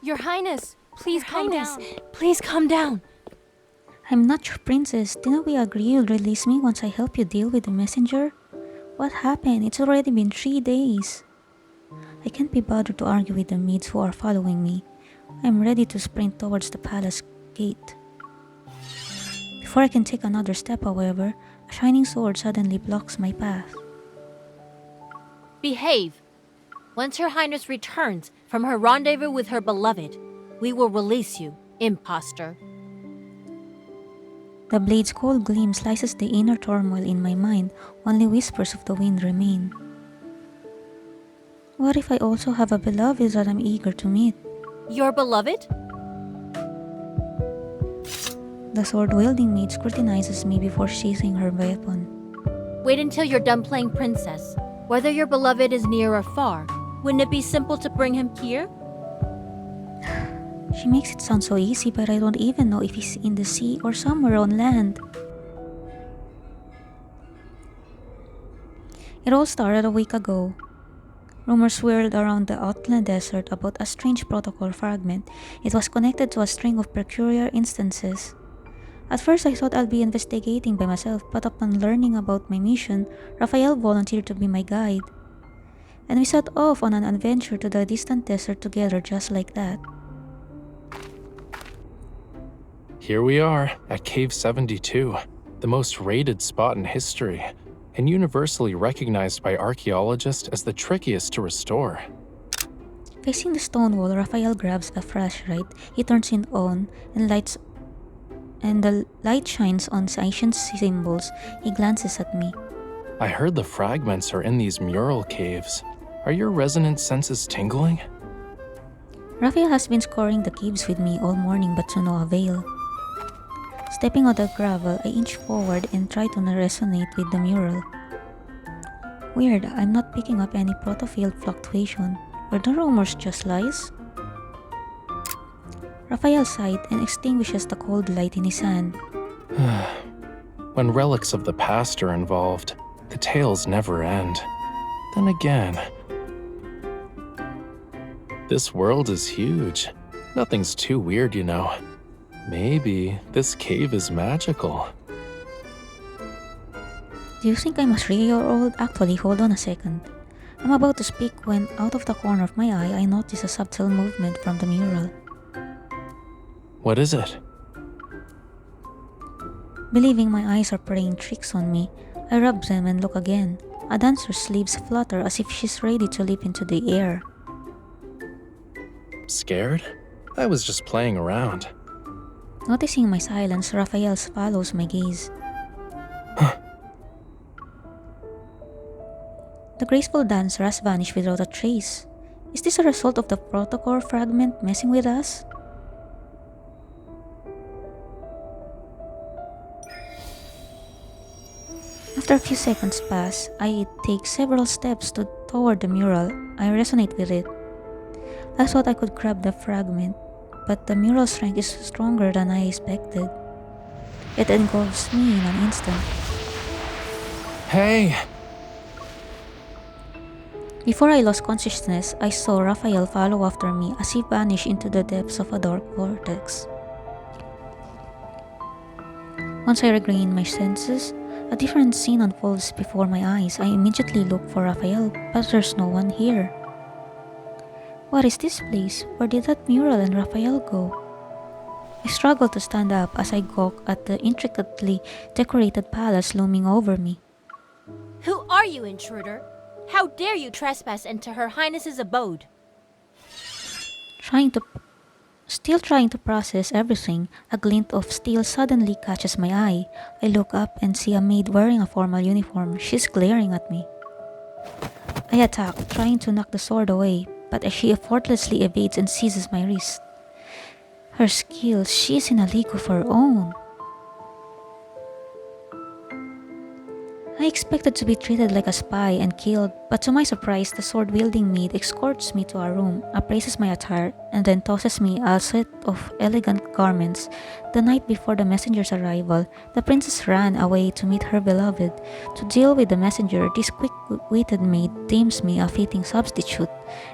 Your Highness, please calm down. Please calm down. I'm not your princess. Didn't we agree you'll release me once I help you deal with the messenger? What happened? It's already been 3 days. I can't be bothered to argue with the maids who are following me. I'm ready to sprint towards the palace gate. Before I can take another step, however, a shining sword suddenly blocks my path. Behave. Once Her Highness returns from her rendezvous with her beloved, we will release you, imposter. The blade's cold gleam slices the inner turmoil in my mind, only whispers of the wind remain. What if I also have a beloved that I'm eager to meet? Your beloved? The sword-wielding maid scrutinizes me before sheathing her weapon. Wait until you're done playing princess. Whether your beloved is near or far, wouldn't it be simple to bring him here? She makes it sound so easy, but I don't even know if he's in the sea or somewhere on land. It all started a week ago. Rumors swirled around the Outland Desert about a strange protocol fragment. It was connected to a string of peculiar instances. At first, I thought I'd be investigating by myself, but upon learning about my mission, Raphael volunteered to be my guide. And we set off on an adventure to the distant desert together just like that. Here we are at Cave 72, the most raided spot in history, and universally recognized by archaeologists as the trickiest to restore. Facing the stone wall, Raphael grabs a flashlight. He turns it on and the light shines on ancient symbols. He glances at me. I heard the fragments are in these mural caves. Are your resonant senses tingling? Raphael has been scoring the caves with me all morning, but to no avail. Stepping on the gravel, I inch forward and try to resonate with the mural. Weird, I'm not picking up any protofield fluctuation. Are the rumors just lies? Raphael sighed and extinguishes the cold light in his hand. When relics of the past are involved, the tales never end. Then again, this world is huge. Nothing's too weird, you know. Maybe this cave is magical. Do you think I'm a 3-year-old? Actually, hold on a second. I'm about to speak when, out of the corner of my eye, I notice a subtle movement from the mural. What is it? Believing my eyes are playing tricks on me, I rub them and look again. A dancer's sleeves flutter as if she's ready to leap into the air. Scared? I was just playing around. Noticing my silence, Raphael follows my gaze. The graceful dancer has vanished without a trace. Is this a result of the protocol fragment messing with us? After a few seconds pass, I take several steps toward the mural. I resonate with it. I thought I could grab the fragment, but the mural's strength is stronger than I expected. It engulfs me in an instant. Hey! Before I lost consciousness, I saw Raphael follow after me as he vanished into the depths of a dark vortex. Once I regain my senses, a different scene unfolds before my eyes. I immediately look for Raphael, but there's no one here. What is this place? Where did that mural and Raphael go? I struggle to stand up as I gawk at the intricately decorated palace looming over me. Who are you, intruder? How dare you trespass into Her Highness's abode? Still trying to process everything, a glint of steel suddenly catches my eye. I look up and see a maid wearing a formal uniform. She's glaring at me. I attack, trying to knock the sword away, but she effortlessly evades and seizes my wrist. Her skills, she's in a league of her own. I expected to be treated like a spy and killed, but to my surprise, the sword-wielding maid escorts me to a room, appraises my attire, and then tosses me a set of elegant garments. The night before the messenger's arrival, the princess ran away to meet her beloved. To deal with the messenger, this quick-witted maid deems me a fitting substitute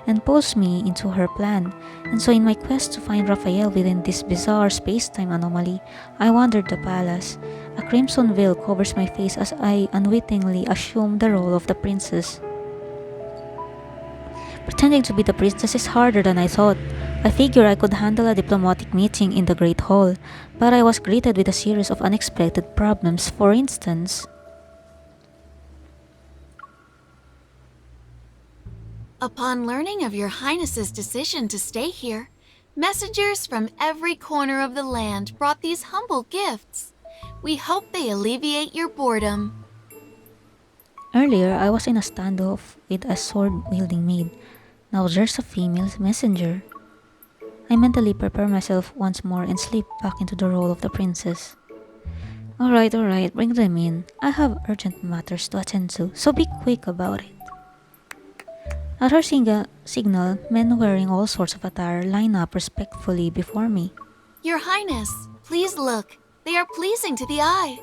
and pulls me into her plan. And so in my quest to find Raphael within this bizarre space-time anomaly, I wandered the palace. A crimson veil covers my face as I unwittingly assume the role of the princess. Pretending to be the princess is harder than I thought. I figured I could handle a diplomatic meeting in the Great Hall, but I was greeted with a series of unexpected problems. For instance, Upon learning of Your Highness's decision to stay here, messengers from every corner of the land brought these humble gifts. We hope they alleviate your boredom. earlier I was in a standoff with a sword-wielding maid. Now there's a female messenger. I mentally prepare myself once more and slip back into the role of the princess. Alright, bring them in. I have urgent matters to attend to, so be quick about it. At her signal, men wearing all sorts of attire line up respectfully before me. Your Highness, please look. They are pleasing to the eye.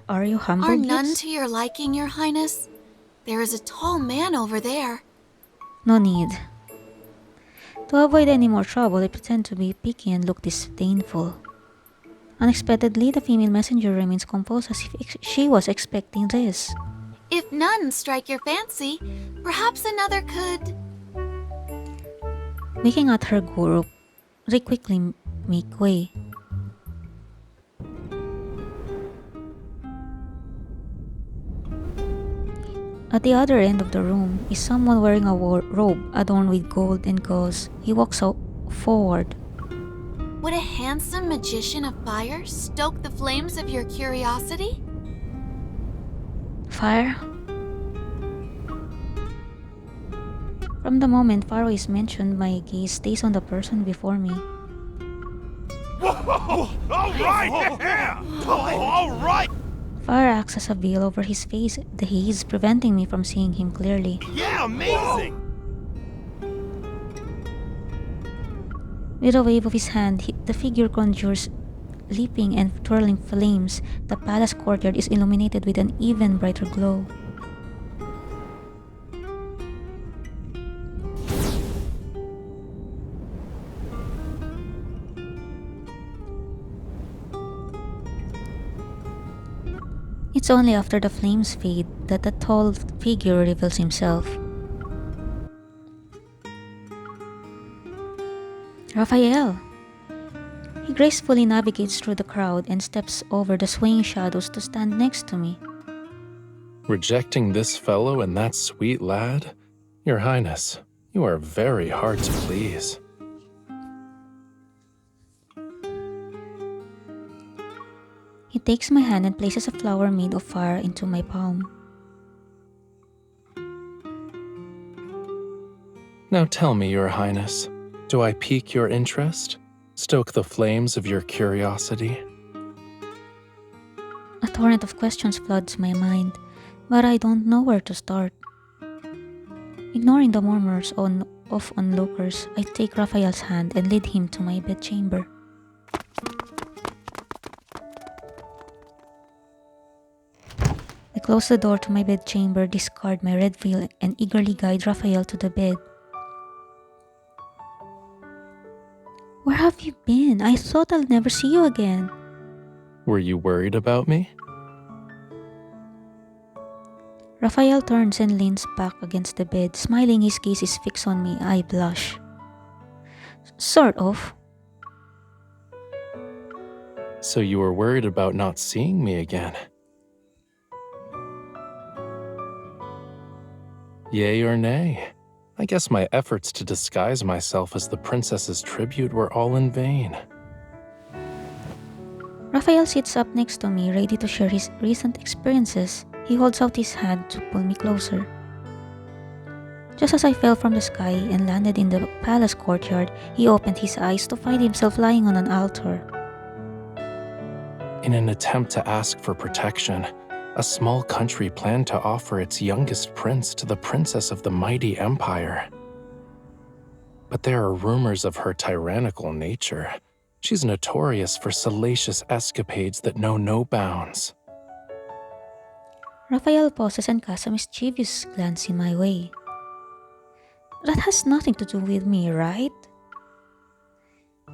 Are you humble Are none gifts? to your liking, Your Highness? There is a tall man over there. No need. To avoid any more trouble, I pretend to be picky and look disdainful. Unexpectedly, the female messenger remains composed as if she was expecting this. If none strike your fancy, perhaps another could... Looking at her group, they quickly make way. At the other end of the room is someone wearing a robe adorned with gold and gauze. He walks forward. Would a handsome magician of fire stoke the flames of your curiosity? Fire? From the moment fire is mentioned, my gaze stays on the person before me. All right! Yeah! All right! Fire acts as a veil over his face, the haze preventing me from seeing him clearly. Yeah, amazing! With a wave of his hand, the figure conjures leaping and twirling flames. The palace courtyard is illuminated with an even brighter glow. It's only after the flames fade that the tall figure reveals himself. Raphael! He gracefully navigates through the crowd and steps over the swaying shadows to stand next to me. Rejecting this fellow and that sweet lad? Your Highness, you are very hard to please. He takes my hand and places a flower made of fire into my palm. Now tell me, Your Highness, do I pique your interest? Stoke the flames of your curiosity? A torrent of questions floods my mind, but I don't know where to start. Ignoring the murmurs of onlookers, I take Raphael's hand and lead him to my bedchamber. I close the door to my bedchamber, discard my red veil, and eagerly guide Raphael to the bed. Where have you been? I thought I'll never see you again. Were you worried about me? Raphael turns and leans back against the bed. Smiling, his gaze is fixed on me. I blush. Sort of. So you were worried about not seeing me again? Yay or nay? I guess my efforts to disguise myself as the princess's tribute were all in vain. Raphael sits up next to me, ready to share his recent experiences. He holds out his hand to pull me closer. Just as I fell from the sky and landed in the palace courtyard, he opened his eyes to find himself lying on an altar. In an attempt to ask for protection, A small country planned to offer its youngest prince to the princess of the mighty empire. But there are rumors of her tyrannical nature. She's notorious for salacious escapades that know no bounds. Raphael pauses and casts a mischievous glance in my way. That has nothing to do with me, right?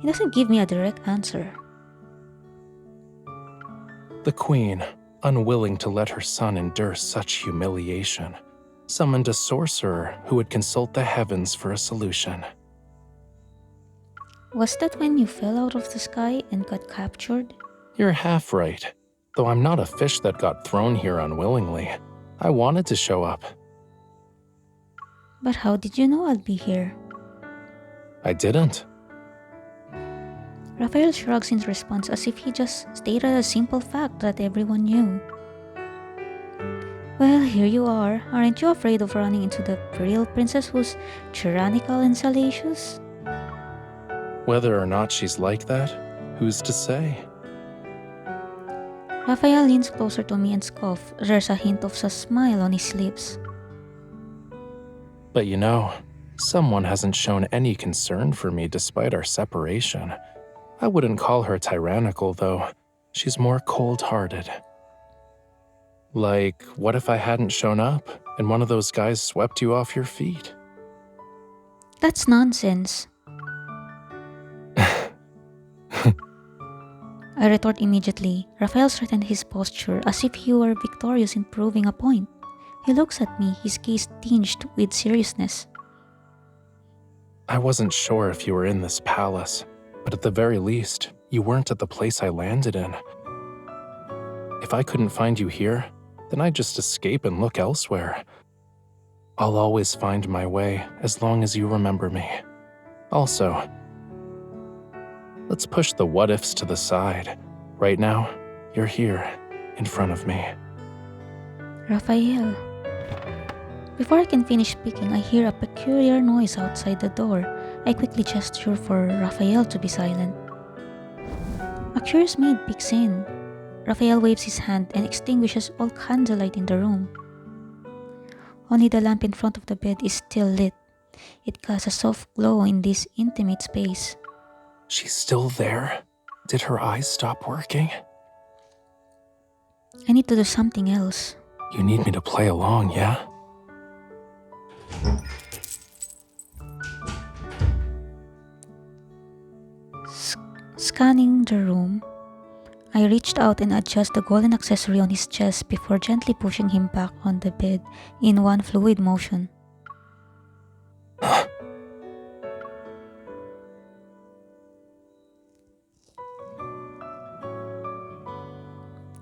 He doesn't give me a direct answer. The queen, unwilling to let her son endure such humiliation, summoned a sorcerer who would consult the heavens for a solution. Was that when you fell out of the sky and got captured? You're half right. Though I'm not a fish that got thrown here unwillingly. I wanted to show up. But how did you know I'd be here? I didn't. Raphael shrugs in response as if he just stated a simple fact that everyone knew. Well, here you are. Aren't you afraid of running into the real princess who's tyrannical and salacious? Whether or not she's like that, who's to say? Raphael leans closer to me and scoffs. There's a hint of a smile on his lips. But you know, someone hasn't shown any concern for me despite our separation. I wouldn't call her tyrannical, though. She's more cold-hearted. Like, what if I hadn't shown up and one of those guys swept you off your feet? That's nonsense. I retort immediately. Raphael straightened his posture as if he were victorious in proving a point. He looks at me, his gaze tinged with seriousness. I wasn't sure if you were in this palace, but at the very least, you weren't at the place I landed in. If I couldn't find you here, then I'd just escape and look elsewhere. I'll always find my way as long as you remember me. Also, let's push the what-ifs to the side. Right now, you're here, in front of me. Raphael. Before I can finish speaking, I hear a peculiar noise outside the door. I quickly gesture for Raphael to be silent. A curious maid peeks in. Raphael waves his hand and extinguishes all candlelight in the room. Only the lamp in front of the bed is still lit. It casts a soft glow in this intimate space. She's still there? Did her eyes stop working? I need to do something else. You need me to play along, yeah? Scanning the room, I reached out and adjusted the golden accessory on his chest before gently pushing him back on the bed in one fluid motion.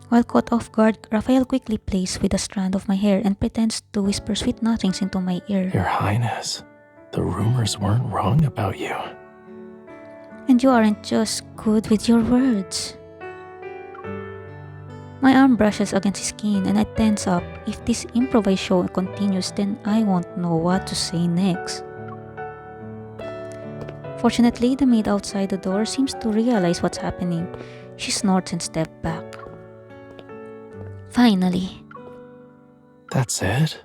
While caught off guard, Raphael quickly plays with a strand of my hair and pretends to whisper sweet nothings into my ear. Your Highness, the rumors weren't wrong about you. And you aren't just good with your words. My arm brushes against his skin and I tense up. If this improvised show continues, then I won't know what to say next. Fortunately, the maid outside the door seems to realize what's happening. She snorts and steps back. Finally. That's it?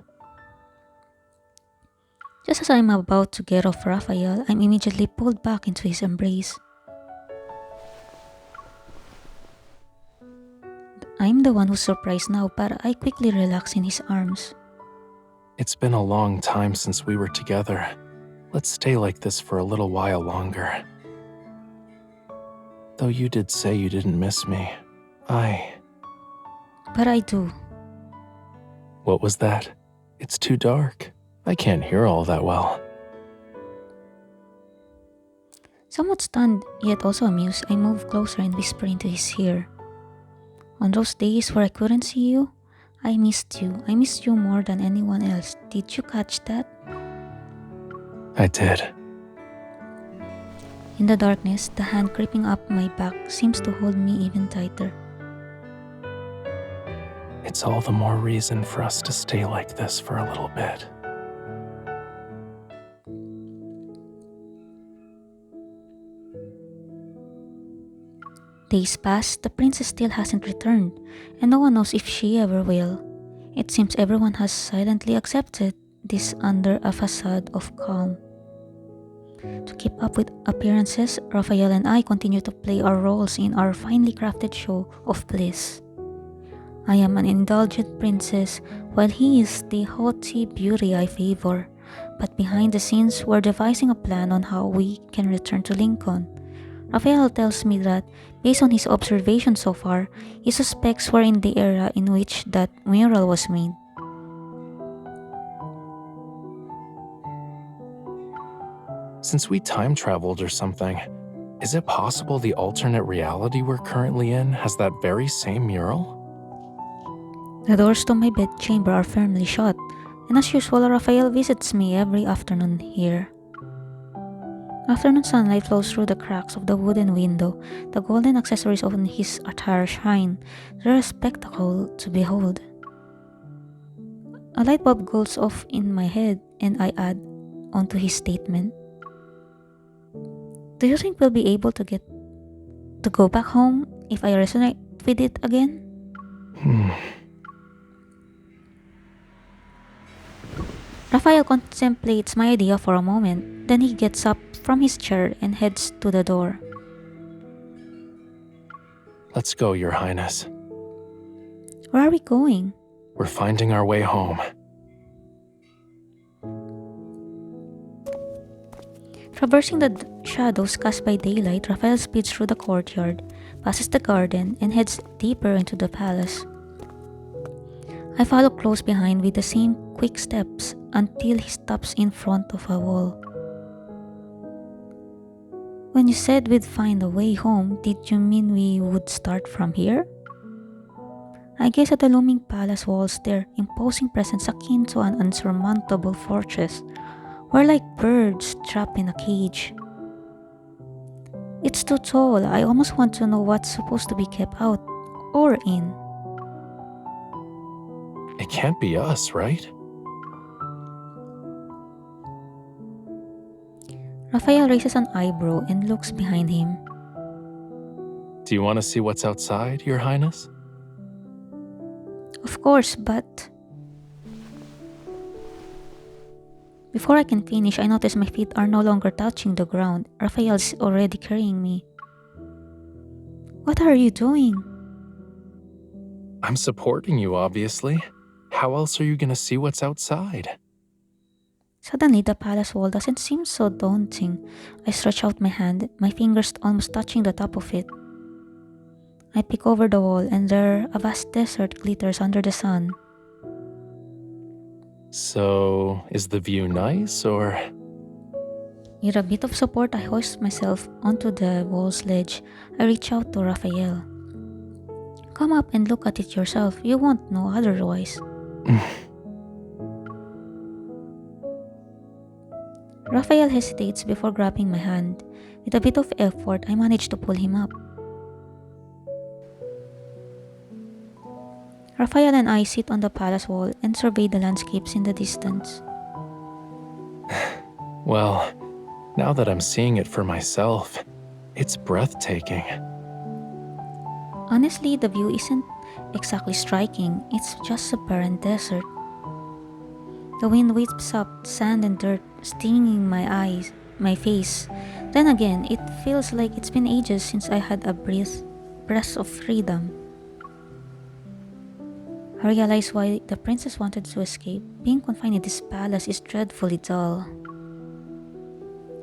Just as I'm about to get off Raphael, I'm immediately pulled back into his embrace. I'm the one who's surprised now, but I quickly relax in his arms. It's been a long time since we were together. Let's stay like this for a little while longer. Though you did say you didn't miss me, But I do. What was that? It's too dark. I can't hear all that well. Somewhat stunned, yet also amused, I move closer and whisper into his ear. On those days where I couldn't see you, I missed you. I missed you more than anyone else. Did you catch that? I did. In the darkness, the hand creeping up my back seems to hold me even tighter. It's all the more reason for us to stay like this for a little bit. Days pass, the princess still hasn't returned, and no one knows if she ever will. It seems everyone has silently accepted this under a facade of calm. To keep up with appearances, Raphael and I continue to play our roles in our finely crafted show of bliss. I am an indulgent princess, while he is the haughty beauty I favor. But behind the scenes, we're devising a plan on how we can return to Lincoln. Raphael tells me that, based on his observations so far, he suspects we're in the era in which that mural was made. Since we time traveled or something, is it possible the alternate reality we're currently in has that very same mural? The doors to my bedchamber are firmly shut, and as usual, Raphael visits me every afternoon here. Afternoon sunlight flows through the cracks of the wooden window. The golden accessories on his attire shine. They're a spectacle to behold. A light bulb goes off in my head, and I add onto his statement. Do you think we'll be able to go back home if I resonate with it again? Raphael contemplates my idea for a moment, then he gets up from his chair and heads to the door. Let's go, Your Highness. Where are we going? We're finding our way home. Traversing the shadows cast by daylight, Raphael speeds through the courtyard, passes the garden, and heads deeper into the palace. I follow close behind with the same quick steps until he stops in front of a wall. When you said we'd find a way home, did you mean we would start from here? I gaze at the looming palace walls, their imposing presence akin to an unsurmountable fortress. We're like birds trapped in a cage. It's too tall. I almost want to know what's supposed to be kept out or in. It can't be us, right? Raphael raises an eyebrow and looks behind him. Do you want to see what's outside, Your Highness? Of course, but... Before I can finish, I notice my feet are no longer touching the ground. Raphael's already carrying me. What are you doing? I'm supporting you, obviously. How else are you gonna see what's outside? Suddenly, the palace wall doesn't seem so daunting. I stretch out my hand, my fingers almost touching the top of it. I peek over the wall, and there a vast desert glitters under the sun. So, is the view nice, or...? With a bit of support, I hoist myself onto the wall's ledge. I reach out to Raphael. Come up and look at it yourself. You won't know otherwise. Raphael hesitates before grabbing my hand. With a bit of effort, I manage to pull him up. Raphael and I sit on the palace wall and survey the landscapes in the distance. Well, now that I'm seeing it for myself, it's breathtaking. Honestly, the view isn't exactly striking. It's just a barren desert. The wind whips up sand and dirt, stinging my face. Then again, it feels like it's been ages since I had a breath of freedom. I realize why the princess wanted to escape. Being confined in this palace is dreadfully dull.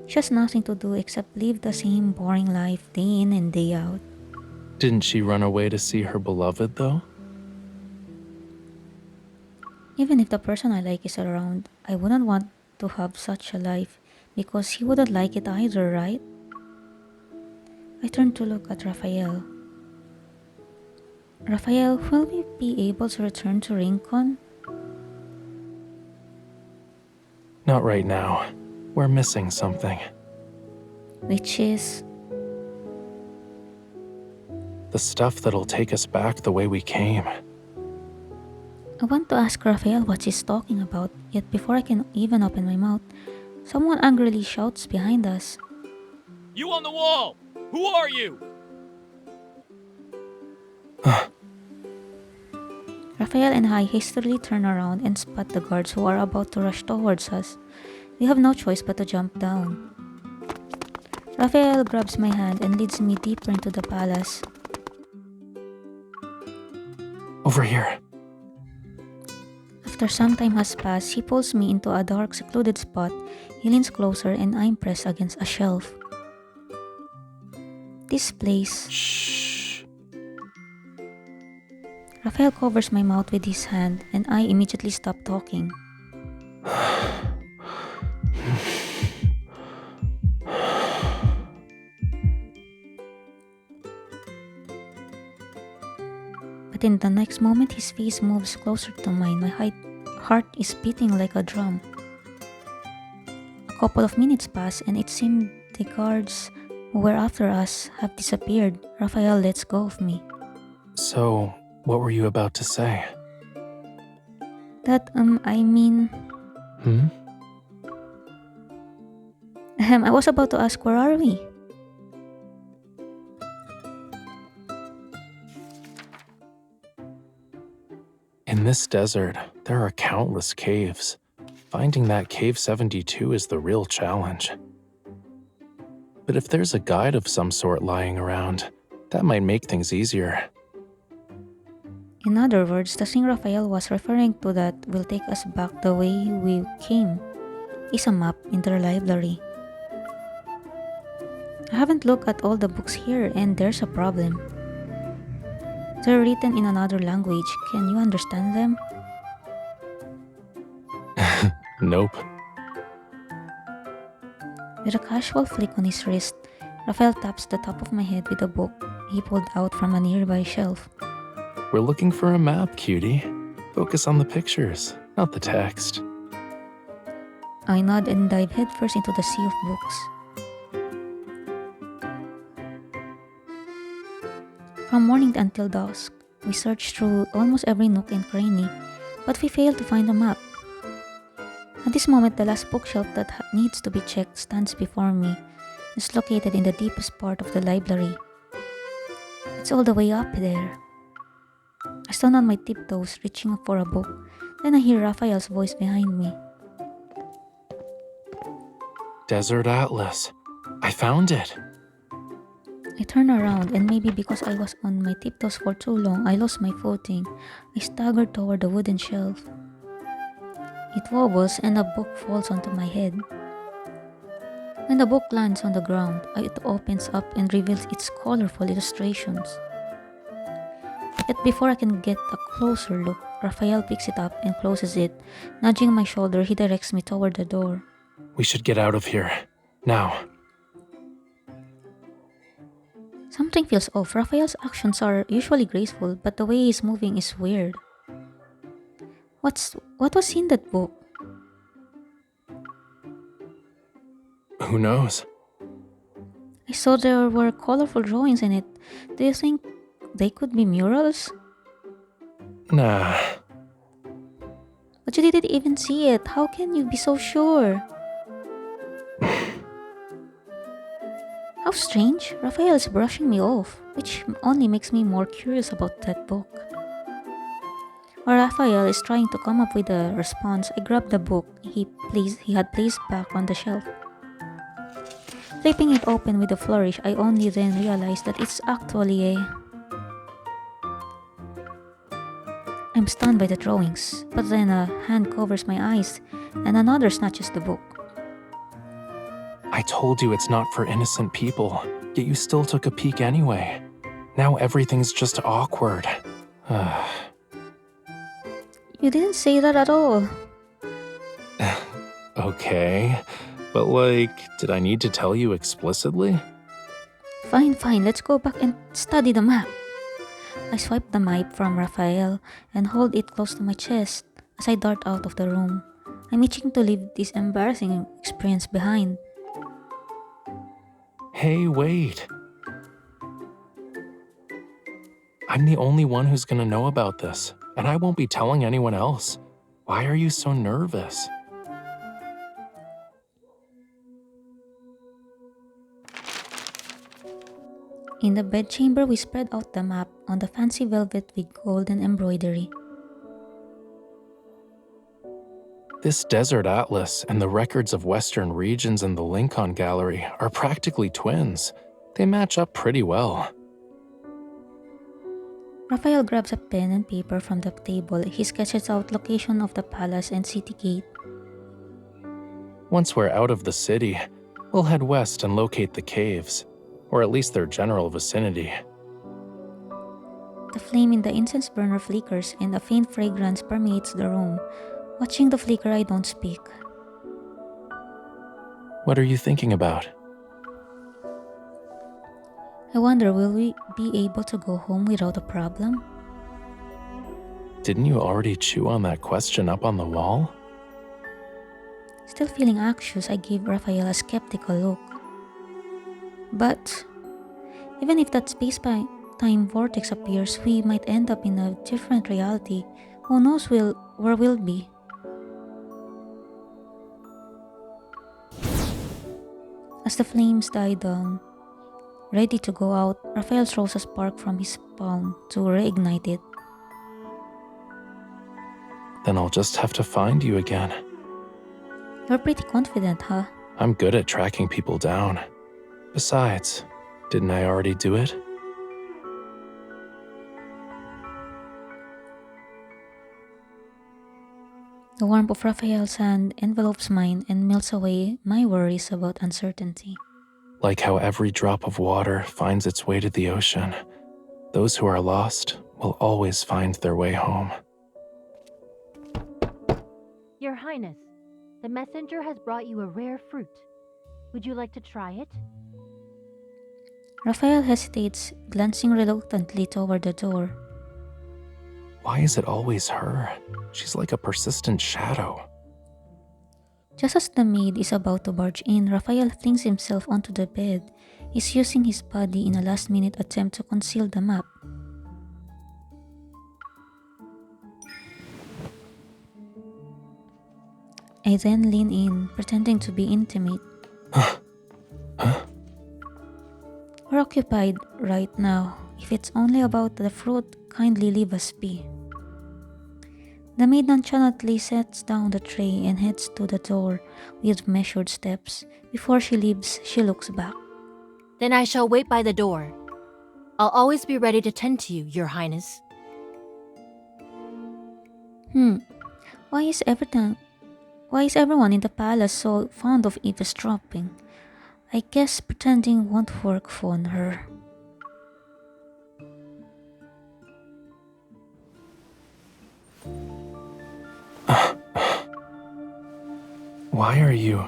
She has nothing to do except live the same boring life day in and day out. Didn't she run away to see her beloved, though? Even if the person I like is around, I wouldn't want to have such a life because he wouldn't like it either, right? I turn to look at Raphael. Raphael, will we be able to return to Rincon? Not right now. We're missing something. Which is... The stuff that'll take us back the way we came. I want to ask Raphael what she's talking about, yet before I can even open my mouth, someone angrily shouts behind us. You on the wall! Who are you? Raphael and I hastily turn around and spot the guards who are about to rush towards us. We have no choice but to jump down. Raphael grabs my hand and leads me deeper into the palace. Over here. After some time has passed, he pulls me into a dark, secluded spot. He leans closer and I'm pressed against a shelf. This place... Shh. Raphael covers my mouth with his hand and I immediately stop talking. But in the next moment, his face moves closer to mine. My heart is beating like a drum. A couple of minutes pass and it seemed the guards who were after us have disappeared. Raphael lets go of me. So, what were you about to say? That, I mean... I was about to ask, where are we? In this desert, there are countless caves. Finding that Cave 72 is the real challenge. But if there's a guide of some sort lying around, that might make things easier. In other words, the thing Raphael was referring to that will take us back the way we came is a map in their library. I haven't looked at all the books here and there's a problem. They're written in another language. Can you understand them? Nope. With a casual flick on his wrist, Raphael taps the top of my head with a book he pulled out from a nearby shelf. We're looking for a map, cutie. Focus on the pictures, not the text. I nod and dive headfirst into the sea of books. From morning until dusk, we search through almost every nook and cranny, but we fail to find a map. At this moment, the last bookshelf that needs to be checked stands before me. It's located in the deepest part of the library. It's all the way up there. I stand on my tiptoes, reaching for a book. Then I hear Raphael's voice behind me. Desert Atlas. I found it. I turn around and maybe because I was on my tiptoes for too long, I lost my footing. I staggered toward the wooden shelf. It wobbles and a book falls onto my head. When the book lands on the ground, it opens up and reveals its colorful illustrations. Yet before I can get a closer look, Raphael picks it up and closes it. Nudging my shoulder, he directs me toward the door. We should get out of here. Now. Something feels off. Raphael's actions are usually graceful, but the way he's moving is weird. What was in that book? Who knows? I saw there were colorful drawings in it. Do you think they could be murals? Nah. But you didn't even see it. How can you be so sure? How strange. Raphael is brushing me off, which only makes me more curious about that book. While Raphael is trying to come up with a response, I grab the book he had placed back on the shelf. Flipping it open with a flourish, I only then realize that it's actually a... I'm stunned by the drawings, but then a hand covers my eyes and another snatches the book. I told you it's not for innocent people, yet you still took a peek anyway. Now everything's just awkward. You didn't say that at all. Okay, but did I need to tell you explicitly? Fine, let's go back and study the map. I swipe the map from Raphael and hold it close to my chest as I dart out of the room. I'm itching to leave this embarrassing experience behind. Hey, wait. I'm the only one who's gonna know about this, and I won't be telling anyone else. Why are you so nervous? In the bedchamber, we spread out the map on the fancy velvet with golden embroidery. This desert atlas and the records of Western regions in the Lincoln Gallery are practically twins. They match up pretty well. Raphael grabs a pen and paper from the table. He sketches out location of the palace and city gate. Once we're out of the city, we'll head west and locate the caves, or at least their general vicinity. The flame in the incense burner flickers and a faint fragrance permeates the room. Watching the flicker, I don't speak. What are you thinking about? I wonder, will we be able to go home without a problem? Didn't you already chew on that question up on the wall? Still feeling anxious, I gave Raphael a skeptical look. But even if that space-time vortex appears, we might end up in a different reality. Who knows where we'll be? As the flames die down, ready to go out, Raphael throws a spark from his palm to reignite it. Then I'll just have to find you again. You're pretty confident, huh? I'm good at tracking people down. Besides, didn't I already do it? The warmth of Raphael's hand envelopes mine and melts away my worries about uncertainty. Like how every drop of water finds its way to the ocean, those who are lost will always find their way home. Your Highness, the messenger has brought you a rare fruit. Would you like to try it? Raphael hesitates, glancing reluctantly toward the door. Why is it always her? She's like a persistent shadow. Just as the maid is about to barge in, Raphael flings himself onto the bed. He's using his body in a last-minute attempt to conceal the map. I then lean in, pretending to be intimate. We're occupied right now. If it's only about the fruit, kindly leave us be. The maid nonchalantly sets down the tray and heads to the door with measured steps. Before she leaves, she looks back. Then I shall wait by the door. I'll always be ready to tend to you, Your Highness. Why is everyone in the palace so fond of eavesdropping? I guess pretending won't work for her. Why are you...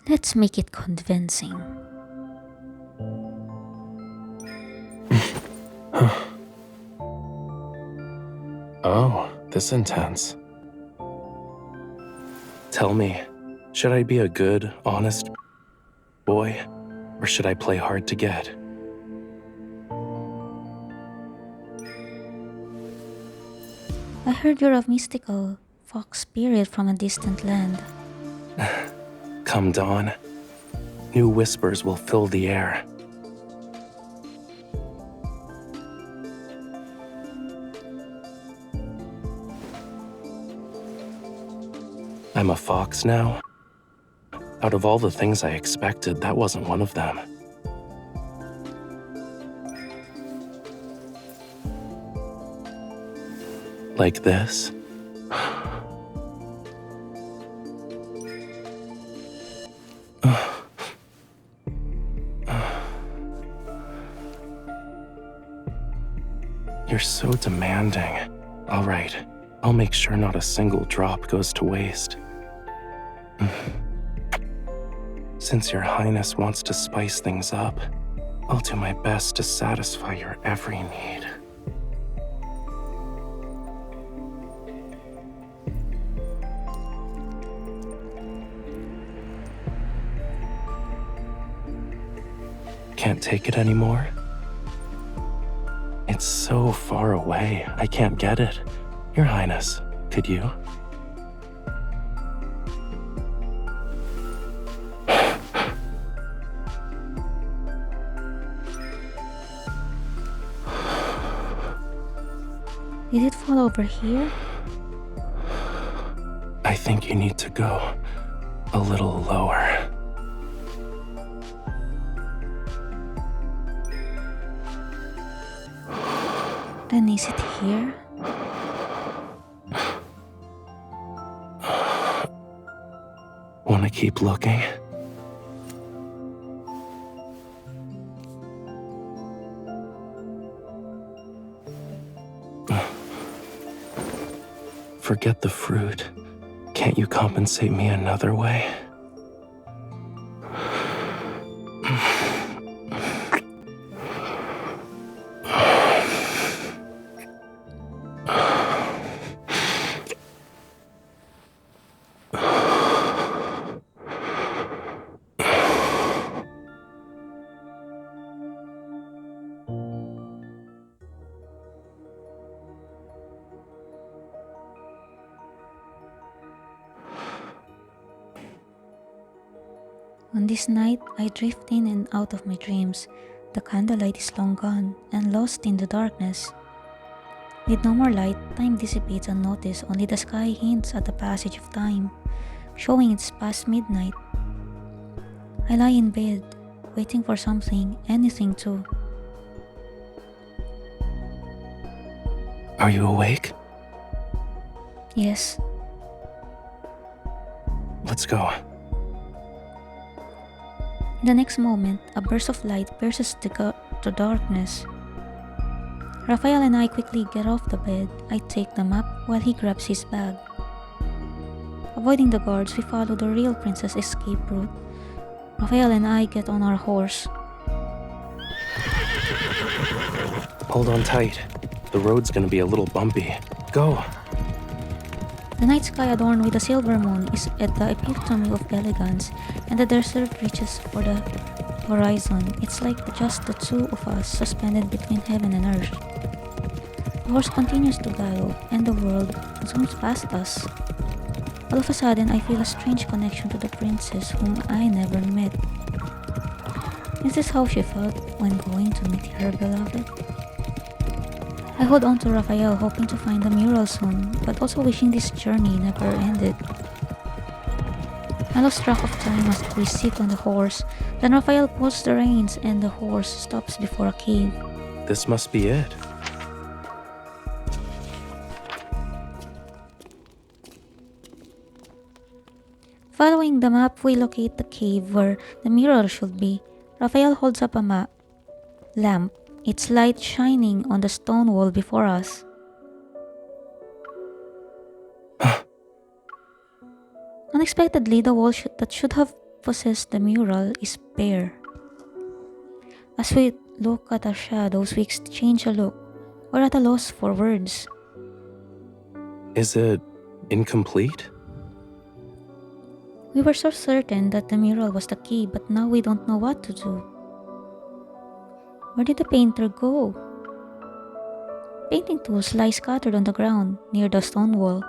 Let's make it convincing. Oh, this intense. Tell me, should I be a good, honest boy, or should I play hard to get? I heard you're a mystical fox spirit from a distant land. Come dawn, new whispers will fill the air. I'm a fox now. Out of all the things I expected, that wasn't one of them. Like this? You're so demanding. All right, I'll make sure not a single drop goes to waste. Since Your Highness wants to spice things up, I'll do my best to satisfy your every need. Can't take it anymore? It's so far away, I can't get it. Your Highness, could you? Did it fall over here? I think you need to go a little lower. Then is it here? Wanna keep looking? Forget the fruit. Can't you compensate me another way? On this night, I drift in and out of my dreams. The candlelight is long gone and lost in the darkness. With no more light, time dissipates unnoticed. Only the sky hints at the passage of time, showing it's past midnight. I lie in bed, waiting for something, anything to. Are you awake? Yes, Let's go. in the next moment, a burst of light pierces the darkness. Raphael and I quickly get off the bed. I take the map while he grabs his bag. Avoiding the guards, we follow the real princess escape route. Raphael and I get on our horse. Hold on tight. The road's gonna be a little bumpy. Go. The night sky adorned with a silver moon is at the epitome of elegance, and the desert reaches for the horizon. It's like just the two of us suspended between heaven and earth. The horse continues to gallop, and the world zooms past us. All of a sudden, I feel a strange connection to the princess whom I never met. Is this how she felt when going to meet her beloved? I hold on to Raphael, hoping to find the mural soon, but also wishing this journey never ended. I lost track of time as we sit on the horse. Then Raphael pulls the reins and the horse stops before a cave. This must be it. Following the map, we locate the cave where the mural should be. Raphael holds up a lamp, its light shining on the stone wall before us. Unexpectedly, the wall that should have possessed the mural is bare. As we look at our shadows, we exchange a look. We're at a loss for words. Is it incomplete? We were so certain that the mural was the key, but now we don't know what to do. Where did the painter go? Painting tools lie scattered on the ground near the stone wall.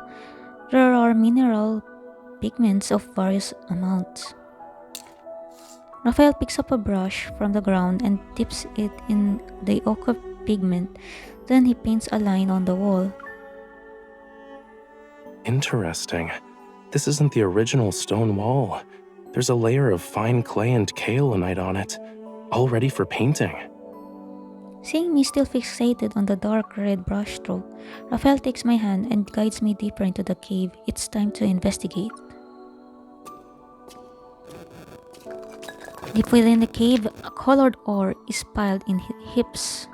There are mineral pigments of various amounts. Raphael picks up a brush from the ground and dips it in the ochre pigment. Then he paints a line on the wall. Interesting. This isn't the original stone wall. There's a layer of fine clay and kaolinite on it, all ready for painting. Seeing me still fixated on the dark red brushstroke, Raphael takes my hand and guides me deeper into the cave. It's time to investigate. Deep within the cave, a colored ore is piled in heaps.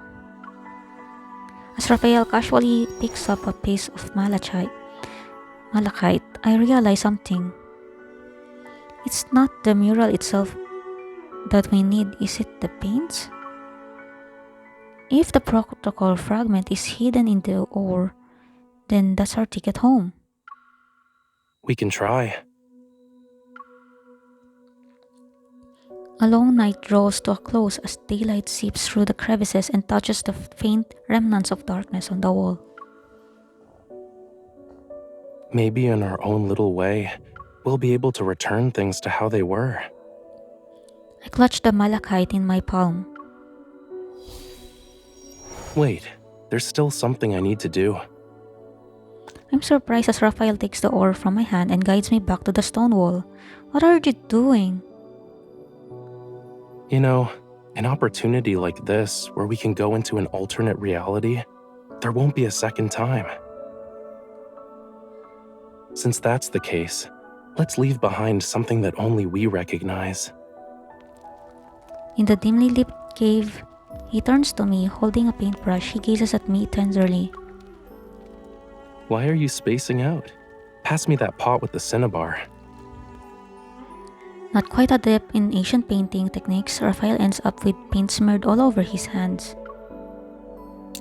As Raphael casually picks up a piece of malachite, I realize something. It's not the mural itself that we need, is it the paints? If the protocol fragment is hidden in the ore, then that's our ticket home. We can try. A long night draws to a close as daylight seeps through the crevices and touches the faint remnants of darkness on the wall. Maybe in our own little way, we'll be able to return things to how they were. I clutch the malachite in my palm. Wait, there's still something I need to do. I'm surprised as Raphael takes the oar from my hand and guides me back to the stone wall. What are you doing? You know, an opportunity like this, where we can go into an alternate reality, there won't be a second time. Since that's the case, let's leave behind something that only we recognize. In the dimly lit cave, he turns to me, holding a paintbrush. He gazes at me tenderly. Why are you spacing out? Pass me that pot with the cinnabar. Not quite adept in ancient painting techniques, Raphael ends up with paint smeared all over his hands.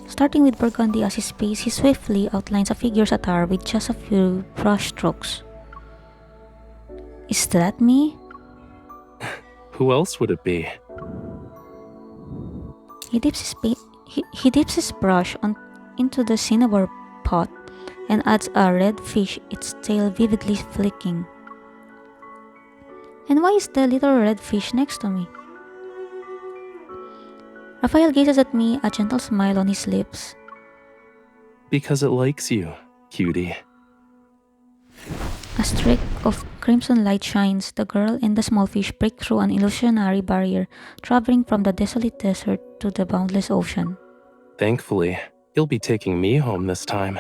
Starting with burgundy as his base, he swiftly outlines a figure's attire with just a few brush strokes. Is that me? Who else would it be? He dips his brush into the cinnabar pot and adds a red fish, its tail vividly flicking. And why is the little red fish next to me? Raphael gazes at me, a gentle smile on his lips. Because it likes you, cutie. A streak of crimson light shines. The girl and the small fish break through an illusionary barrier, traveling from the desolate desert to the boundless ocean. Thankfully, you'll be taking me home this time.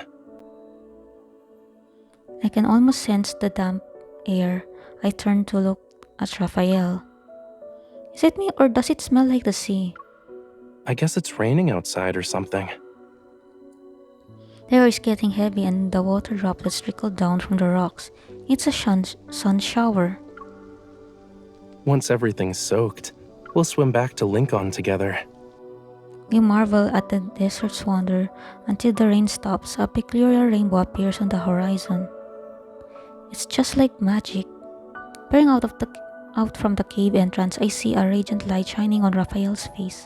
I can almost sense the damp air. I turn to look at Raphael. Is it me or does it smell like the sea? I guess it's raining outside or something. The air is getting heavy and the water droplets trickle down from the rocks. It's a sun shower. Once everything's soaked, we'll swim back to Lincoln together. We marvel at the desert's wonder until the rain stops. A peculiar rainbow appears on the horizon. It's just like magic. Peering out from the cave entrance, I see a radiant light shining on Raphael's face.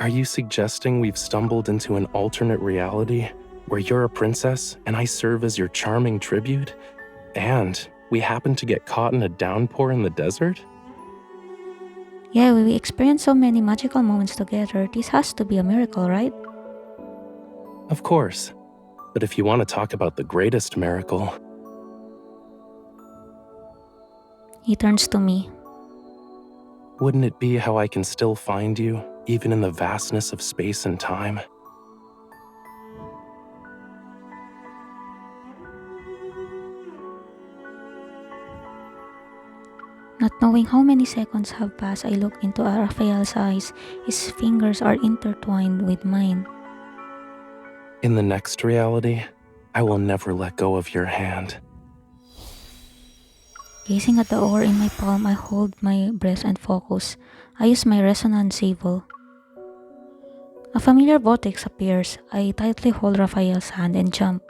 Are you suggesting we've stumbled into an alternate reality where you're a princess and I serve as your charming tribute? And we happen to get caught in a downpour in the desert? Yeah, we experienced so many magical moments together. This has to be a miracle, right? Of course. But if you want to talk about the greatest miracle... He turns to me. Wouldn't it be how I can still find you, even in the vastness of space and time? Not knowing how many seconds have passed, I look into Raphael's eyes. His fingers are intertwined with mine. In the next reality, I will never let go of your hand. Gazing at the oar in my palm, I hold my breath and focus. I use my resonance sable. A familiar vortex appears. I tightly hold Raphael's hand and jump.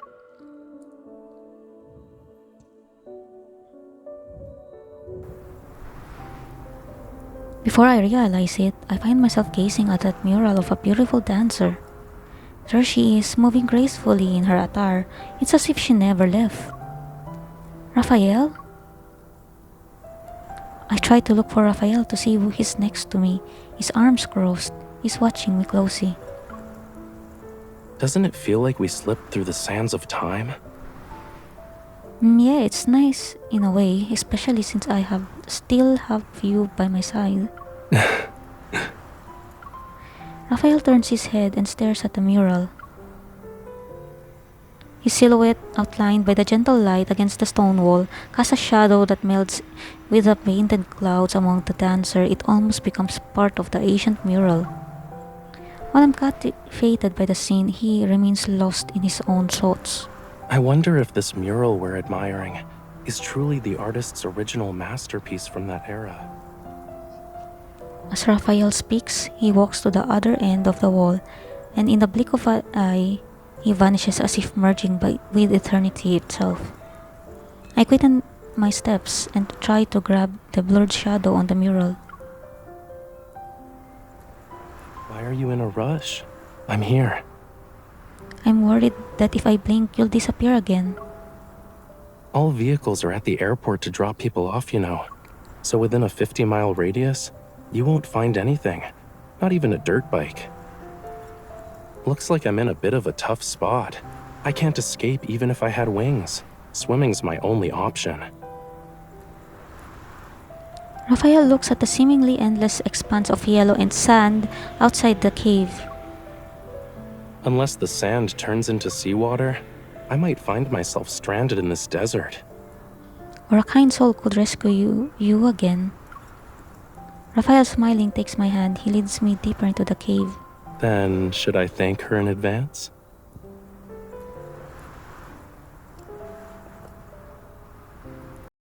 Before I realize it, I find myself gazing at that mural of a beautiful dancer. There she is, moving gracefully in her attire. It's as if she never left. Raphael? I try to look for Raphael to see who is next to me. His arms crossed. He's watching me closely. Doesn't it feel like we slipped through the sands of time? Yeah, it's nice in a way, especially since I still have you by my side. Raphael turns his head and stares at the mural. His silhouette, outlined by the gentle light against the stone wall, casts a shadow that melts with the painted clouds among the dancer. It almost becomes part of the ancient mural. While I'm captivated by the scene, he remains lost in his own thoughts. I wonder if this mural we're admiring is truly the artist's original masterpiece from that era. As Raphael speaks, he walks to the other end of the wall, and in the blink of an eye, he vanishes as if merging with eternity itself. I quicken my steps and try to grab the blurred shadow on the mural. Why are you in a rush? I'm here. I'm worried that if I blink, you'll disappear again. All vehicles are at the airport to drop people off, you know. So within a 50-mile radius, you won't find anything, not even a dirt bike. Looks like I'm in a bit of a tough spot. I can't escape even if I had wings. Swimming's my only option. Raphael looks at the seemingly endless expanse of yellow and sand outside the cave. Unless the sand turns into seawater, I might find myself stranded in this desert. Or a kind soul could rescue you again. Raphael, smiling, takes my hand. He leads me deeper into the cave. Then, should I thank her in advance?